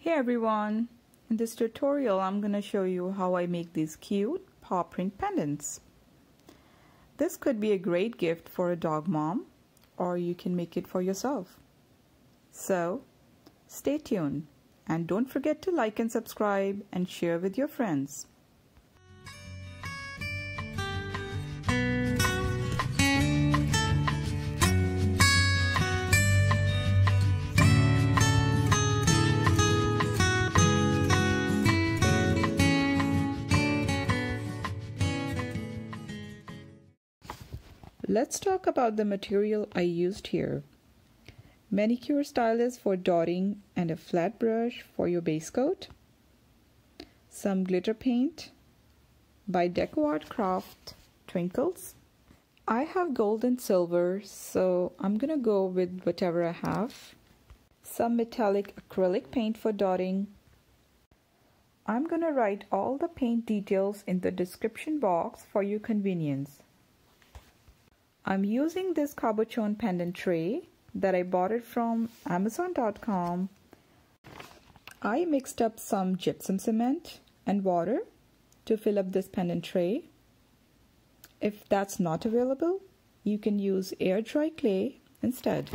Hey everyone! In this tutorial I'm going to show you how I make these cute paw print pendants. This could be a great gift for a dog mom, or you can make it for yourself. So stay tuned and don't forget to like and subscribe and share with your friends. Let's talk about the material I used here. Manicure stylus for dotting and a flat brush for your base coat. Some glitter paint by Decoart Craft Twinkles. I have gold and silver, so I'm gonna go with whatever I have. Some metallic acrylic paint for dotting. I'm gonna write all the paint details in the description box for your convenience. I'm using this cabochon pendant tray that I bought it from Amazon.com. I mixed up some gypsum cement and water to fill up this pendant tray. If that's not available, you can use air dry clay instead.